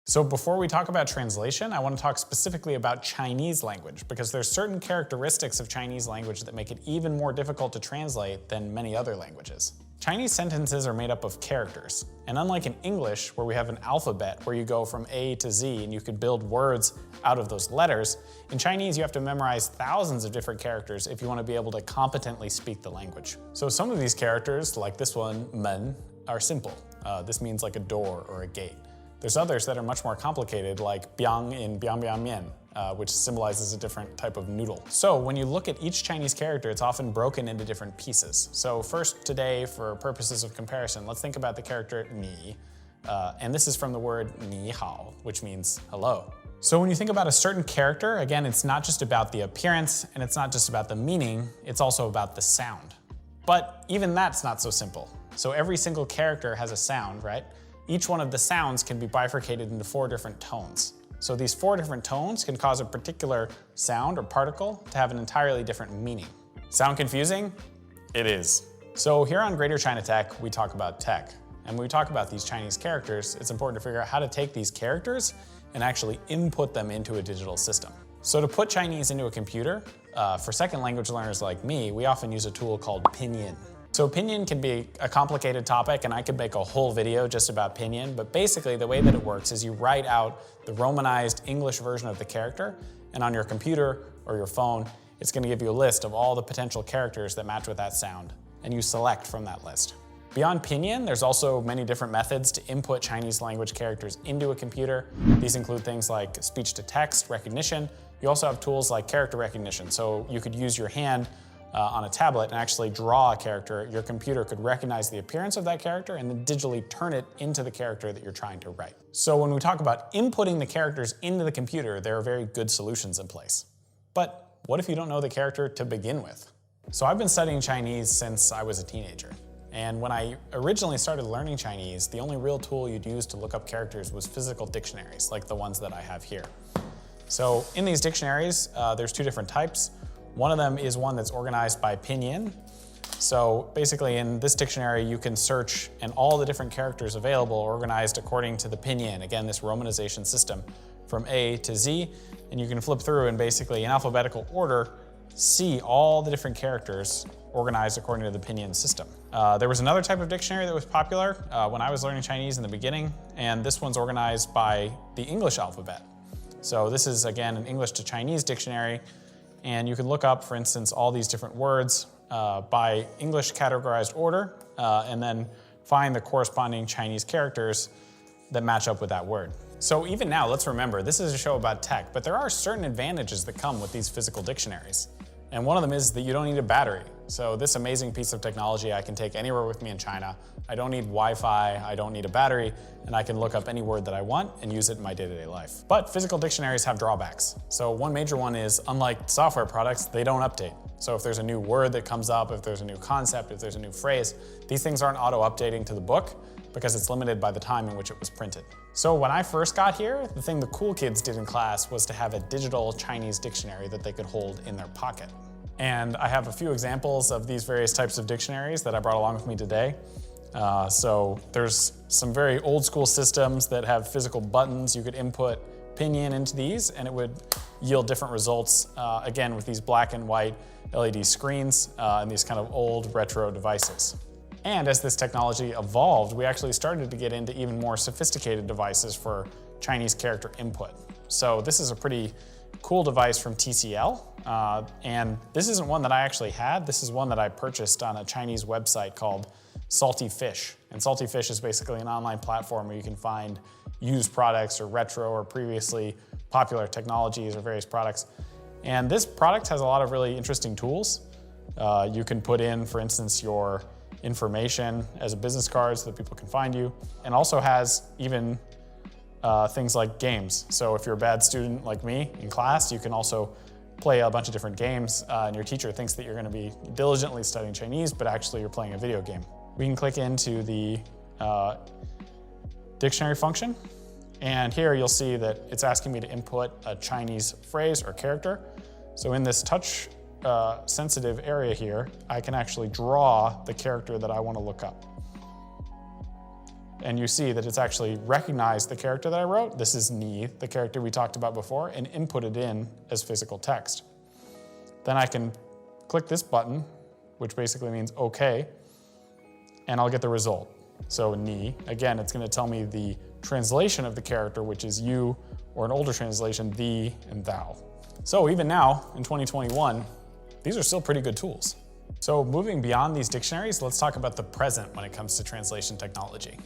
So before we talk about translation, I want to talk specifically about Chinese language, because there's certain characteristics of Chinese language that make it even more difficult to translate than many other languages. Chinese sentences are made up of characters, and unlike in English, where we have an alphabet where you go from A to Z and you could build words out of those letters, in Chinese you have to memorize thousands of different characters if you want to be able to competently speak the language. So some of these characters, like this one, men, are simple. This means like a door or a gate. There's others that are much more complicated, like biang in biang biang mian, which symbolizes a different type of noodle. So when you look at each Chinese character, it's often broken into different pieces. So first today, for purposes of comparison, let's think about the character ni, and this is from the word ni hao, which means hello. So when you think about a certain character, again, it's not just about the appearance, and it's not just about the meaning, it's also about the sound. But even that's not so simple. So every single character has a sound, right? Each one of the sounds can be bifurcated into 4 different tones. So these 4 different tones can cause a particular sound or particle to have an entirely different meaning. Sound confusing? It is. So here on Greater China Tech, we talk about tech. And when we talk about these Chinese characters, it's important to figure out how to take these characters and actually input them into a digital system. So to put Chinese into a computer, for second language learners like me, we often use a tool called Pinyin. So Pinyin can be a complicated topic, and I could make a whole video just about Pinyin, but basically the way that it works is you write out the romanized English version of the character, and on your computer or your phone, it's going to give you a list of all the potential characters that match with that sound, and you select from that list. Beyond Pinyin, there's also many different methods to input Chinese language characters into a computer. These include things like speech-to-text recognition. You also have tools like character recognition, so you could use your hand on a tablet and actually draw a character. Your computer could recognize the appearance of that character and then digitally turn it into the character that you're trying to write. So when we talk about inputting the characters into the computer, there are very good solutions in place. But what if you don't know the character to begin with? So I've been studying Chinese since I was a teenager. And when I originally started learning Chinese, the only real tool you'd use to look up characters was physical dictionaries, like the ones that I have here. So in these dictionaries, there's 2 different types. One of them is one that's organized by Pinyin. So basically in this dictionary, you can search and all the different characters available are organized according to the Pinyin, again, this romanization system from A to Z. And you can flip through and basically in alphabetical order, see all the different characters organized according to the Pinyin system. There was another type of dictionary that was popular when I was learning Chinese in the beginning, and this one's organized by the English alphabet. So this is, again, an English to Chinese dictionary. And you can look up, for instance, all these different words by English categorized order, and then find the corresponding Chinese characters that match up with that word. So even now, let's remember, this is a show about tech, but there are certain advantages that come with these physical dictionaries. And one of them is that you don't need a battery. So this amazing piece of technology I can take anywhere with me in China. I don't need Wi-Fi, I don't need a battery, and I can look up any word that I want and use it in my day-to-day life. But physical dictionaries have drawbacks. So one major one is, unlike software products, they don't update. So if there's a new word that comes up, if there's a new concept, if there's a new phrase, these things aren't auto-updating to the book because it's limited by the time in which it was printed. So when I first got here, the thing the cool kids did in class was to have a digital Chinese dictionary that they could hold in their pocket. And I have a few examples of these various types of dictionaries that I brought along with me today. So there's some very old school systems that have physical buttons. You could input Pinyin into these and it would yield different results, again, with these black and white LED screens and these kind of old retro devices. And as this technology evolved, we actually started to get into even more sophisticated devices for Chinese character input. So this is a pretty cool device from TCL. And this isn't one that I actually had. This is one that I purchased on a Chinese website called Salty Fish. And Salty Fish is basically an online platform where you can find used products or retro or previously popular technologies or various products. And this product has a lot of really interesting tools. You can put in, for instance, your information as a business card so that people can find you, and also has even things like games. So if you're a bad student like me in class, you can also play a bunch of different games, and your teacher thinks that you're going to be diligently studying Chinese, but actually you're playing a video game. We can click into the dictionary function, and here you'll see that it's asking me to input a Chinese phrase or character. So in this touch sensitive area here, I can actually draw the character that I want to look up. and you see that it's actually recognized the character that I wrote. This is ni, the character we talked about before, and input it in as physical text. Then I can click this button, which basically means okay, and I'll get the result. So ni, again, it's gonna tell me the translation of the character, which is you, or an older translation, thee and thou. So even now, in 2021, these are still pretty good tools. So moving beyond these dictionaries, let's talk about the present when it comes to translation technology.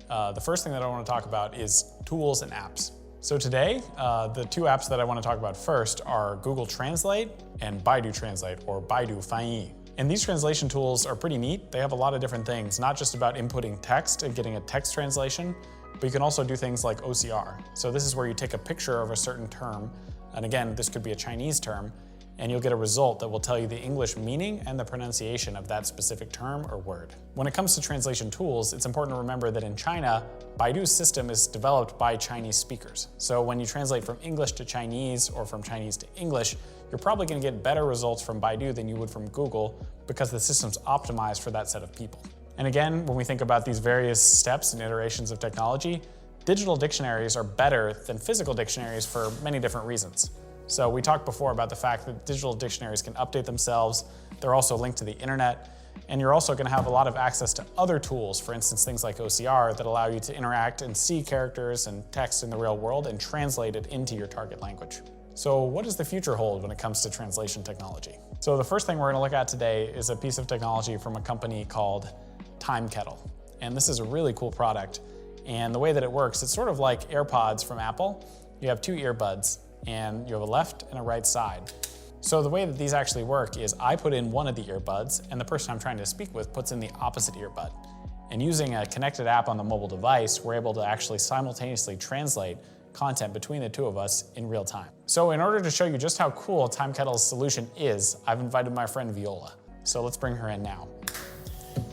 The first thing that I want to talk about is tools and apps. So today, the two apps that I want to talk about first are Google Translate and Baidu Translate, or Baidu Fanyi. And these translation tools are pretty neat. They have a lot of different things, not just about inputting text and getting a text translation, but you can also do things like OCR. So this is where you take a picture of a certain term, and again, this could be a Chinese term, and you'll get a result that will tell you the English meaning and the pronunciation of that specific term or word. When it comes to translation tools, it's important to remember that in China, Baidu's system is developed by Chinese speakers. So when you translate from English to Chinese or from Chinese to English, you're probably gonna get better results from Baidu than you would from Google because the system's optimized for that set of people. And again, when we think about these various steps and iterations of technology, digital dictionaries are better than physical dictionaries for many different reasons. So we talked before about the fact that digital dictionaries can update themselves. They're also linked to the internet. And you're also gonna have a lot of access to other tools, for instance, things like OCR that allow you to interact and see characters and text in the real world and translate it into your target language. So what does the future hold when it comes to translation technology? So the first thing we're gonna look at today is a piece of technology from a company called Time Kettle. And this is a really cool product. And the way that it works, it's sort of like AirPods from Apple. You have two earbuds, and you have a left and a right side. So the way that these actually work is I put in one of the earbuds and the person I'm trying to speak with puts in the opposite earbud. And using a connected app on the mobile device, we're able to actually simultaneously translate content between the two of us in real time. So in order to show you just how cool Time Kettle's solution is, I've invited my friend Viola. So let's bring her in now.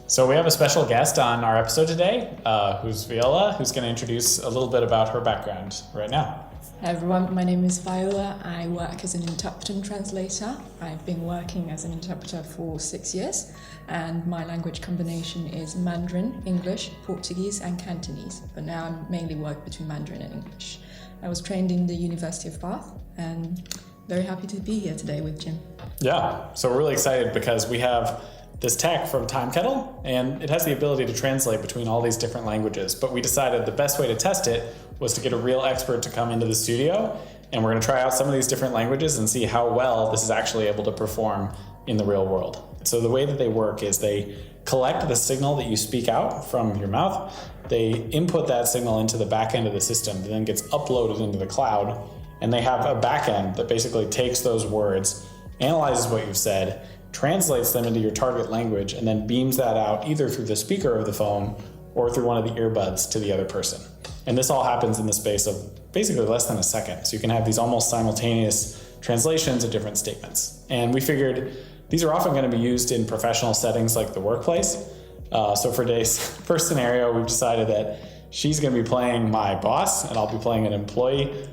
So we have a special guest on our episode today, who's Viola, who's gonna introduce a little bit about her background right now. Hi everyone, my name is Viola. I work as an interpreter and translator. I've been working as an interpreter for 6 years, and my language combination is Mandarin, English, Portuguese, and Cantonese. But now I mainly work between Mandarin and English. I was trained in the University of Bath, and very happy to be here today with Jim. Yeah, so we're really excited because we have this tech from Time Kettle, and it has the ability to translate between all these different languages. But we decided the best way to test it was to get a real expert to come into the studio, and we're gonna try out some of these different languages and see how well this is actually able to perform in the real world. So the way that they work is they collect the signal that you speak out from your mouth, they input that signal into the back end of the system that then gets uploaded into the cloud, and they have a back end that basically takes those words, analyzes what you've said, translates them into your target language, and then beams that out either through the speaker of the phone or through one of the earbuds to the other person. And this all happens in the space of basically less than a second. So you can have these almost simultaneous translations of different statements. And we figured these are often going to be used in professional settings like the workplace. So for today's first scenario, we've decided that she's going to be playing my boss and I'll be playing an employee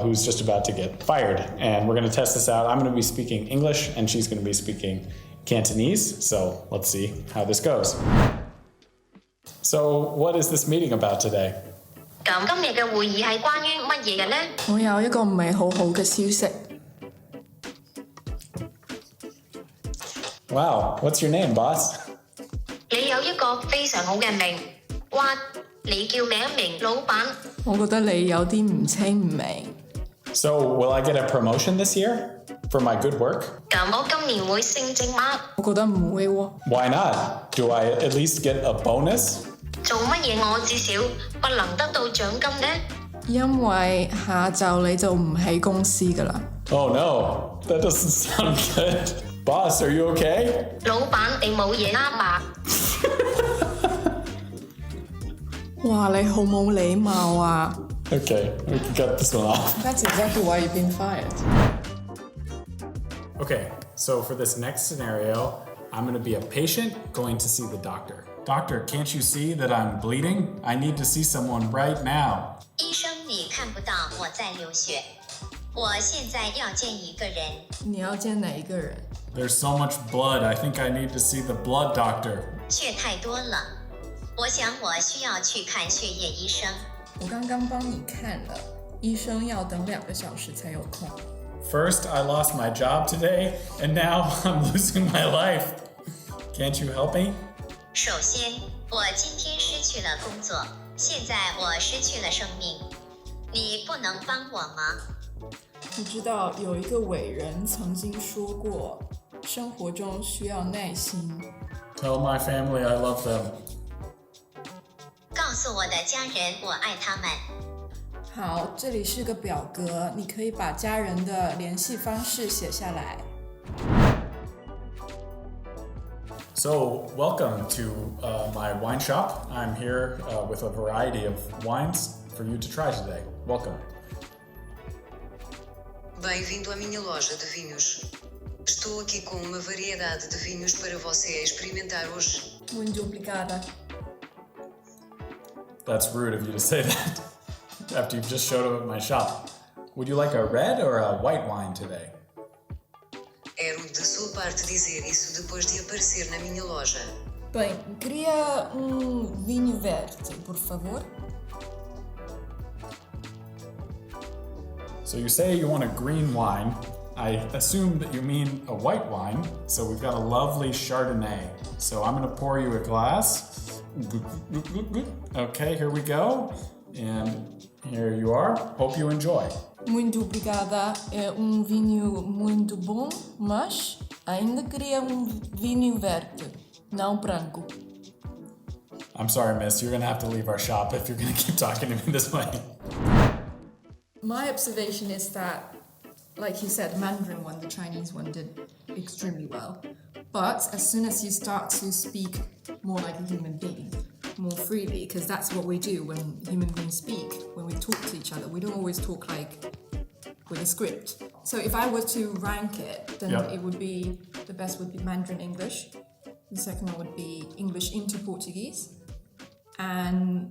who's just about to get fired. And we're going to test this out. I'm going to be speaking English and she's going to be speaking Cantonese. So let's see how this goes. So what is this meeting about today? 咁今日嘅會議係關於乜嘢嘅呢？我有一個唔係好好嘅消息。Wow, what's your name, boss? 你有一個非常好嘅名，哇！你叫咩名，老闆？我覺得你有啲唔清唔明。So will I get a promotion this year for my good work? 咁我今年會升職嗎？我覺得唔會喎。Why not? Do I at least get a bonus? 做乜嘢我至少不能得到獎金呢？因為下晝你就唔喺公司㗎啦。Oh no, that doesn't sound good. Boss, are you okay? 老闆你冇嘢啦吧？哇！你好冇禮貌啊！ Okay, we can cut this one off. That's exactly why you've been fired. Okay, so for this next scenario, I'm going to be a patient going to see the doctor. Doctor, can't you see that I'm bleeding? I need to see someone right now. 医生，你看不到我在流血，我现在要见一个人。你要見哪一個人？ There's so much blood, I think I need to see the blood doctor. 血太多了，我想我需要去看血液医生。我刚刚帮你看了，医生要等2个小时才有空。First, I lost my job today, and now I'm losing my life. Can't you help me? 首先，我今天失去了工作，现在我失去了生命。你不能帮我吗？你知道有一个伟人曾经说过，生活中需要耐心。Tell my family I love them. 告诉我的家人我爱他们。好，这里是个表格，你可以把家人的联系方式写下来。So, welcome to my wine shop. I'm here with a variety of wines for you to try today. Welcome. Bem-vindo à minha loja de vinhos. Estou aqui com uma variedade de vinhos para você experimentar hoje. Muito obrigada. That's rude of you to say that after you've just showed up at my shop. Would you like a red or a white wine today? Era de sua parte dizer isso depois de aparecer na minha loja. Bem, queria vinho verde, por favor. So you say you want a green wine. I assume that you mean a white wine. So we've got a lovely Chardonnay. So I'm going to pour you a glass. Okay, here we go. And here you are. Hope you enjoy. Muito obrigada. É vinho muito bom, mas ainda queria vinho verde, não branco. I'm sorry, miss. You're going to have to leave our shop if you're going to keep talking to me this way. My observation is that, like you said, Mandarin one, the Chinese one did extremely well. But as soon as you start to speak more like a human being, more freely, because that's what we do when human beings speak, when we talk to each other. We don't always talk like with a script. So if I were to rank it, then Yep. it would be, the best would be Mandarin English. The second one would be English into Portuguese. And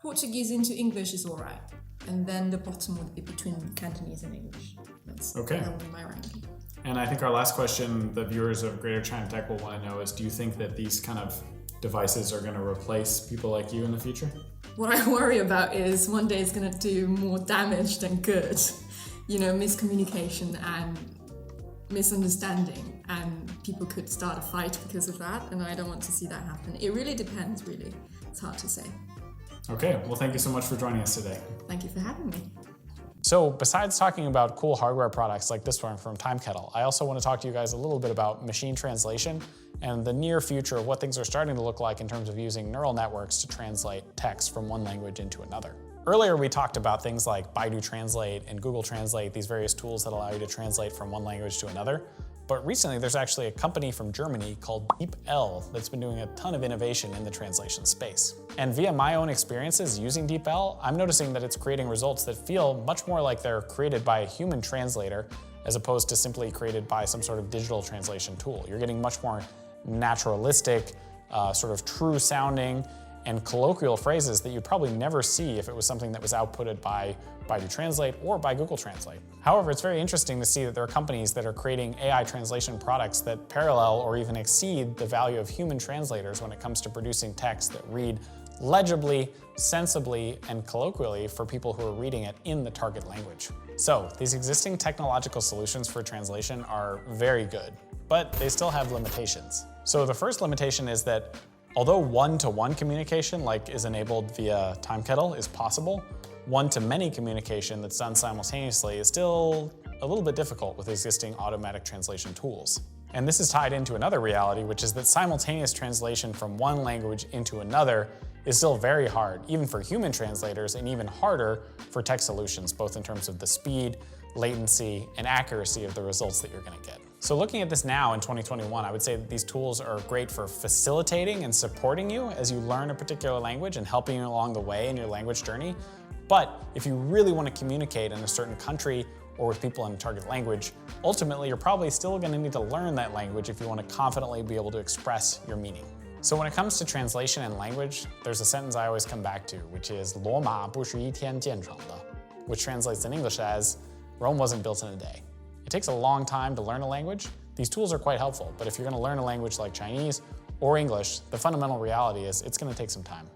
Portuguese into English is all right. And then the bottom would be between Cantonese and English. Okay. That would be my ranking. And I think our last question the viewers of Greater China Tech will want to know is, do you think that these kind of devices are going to replace people like you in the future? What I worry about is one day it's going to do more damage than good. You know, miscommunication and misunderstanding, and people could start a fight because of that, and I don't want to see that happen. It really depends, really. It's hard to say. Okay, well, thank you so much for joining us today. Thank you for having me. So besides talking about cool hardware products like this one from Time Kettle, I also want to talk to you guys a little bit about machine translation and the near future of what things are starting to look like in terms of using neural networks to translate text from one language into another. Earlier, we talked about things like Baidu Translate and Google Translate, these various tools that allow you to translate from one language to another. But recently, there's actually a company from Germany called DeepL that's been doing a ton of innovation in the translation space. And via my own experiences using DeepL, I'm noticing that it's creating results that feel much more like they're created by a human translator as opposed to simply created by some sort of digital translation tool. You're getting much more naturalistic, sort of true sounding, and colloquial phrases that you'd probably never see if it was something that was outputted by Baidu Translate or by Google Translate. However, it's very interesting to see that there are companies that are creating AI translation products that parallel or even exceed the value of human translators when it comes to producing text that read legibly, sensibly, and colloquially for people who are reading it in the target language. So, these existing technological solutions for translation are very good, but they still have limitations. So the first limitation is that although one-to-one communication, like is enabled via Time Kettle, is possible, one-to-many communication that's done simultaneously is still a little bit difficult with existing automatic translation tools. And this is tied into another reality, which is that simultaneous translation from one language into another is still very hard, even for human translators, and even harder for tech solutions, both in terms of the speed, latency, and accuracy of the results that you're going to get. So looking at this now in 2021, I would say that these tools are great for facilitating and supporting you as you learn a particular language and helping you along the way in your language journey. But if you really want to communicate in a certain country or with people in a target language, ultimately you're probably still going to need to learn that language if you want to confidently be able to express your meaning. So when it comes to translation and language, there's a sentence I always come back to, which is 罗马不是一天建成的, which translates in English as Rome wasn't built in a day. It takes a long time to learn a language. These tools are quite helpful, but if you're going to learn a language like Chinese or English, the fundamental reality is it's going to take some time.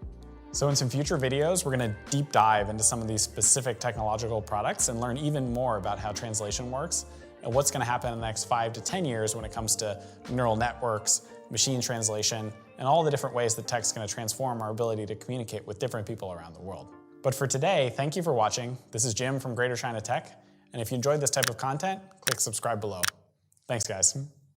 So in some future videos, we're going to deep dive into some of these specific technological products and learn even more about how translation works and what's going to happen in the next 5 to 10 years when it comes to neural networks, machine translation, and all the different ways that tech's going to transform our ability to communicate with different people around the world. But for today, thank you for watching. This is Jim from Greater China Tech, and if you enjoyed this type of content, click subscribe below. Thanks, guys.